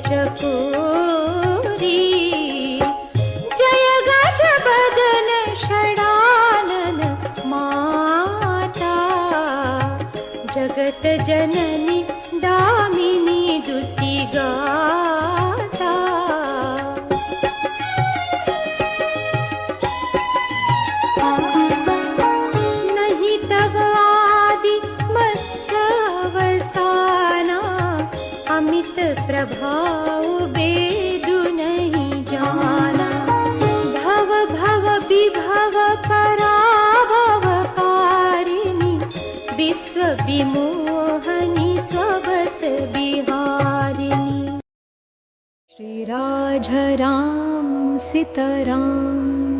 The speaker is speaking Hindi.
चकोरी। जय गज बदन षडानन माता, जगत जननी दामिनी दुति गाता। नहीं तब आदि मध्य अवसाना, अमित प्रभाव बेदु नहीं जाना। भव भव विभव पराभवकारिणी, विश्व विमोहनी स्वबस बिहारिणी। श्री राजराम सीताराम।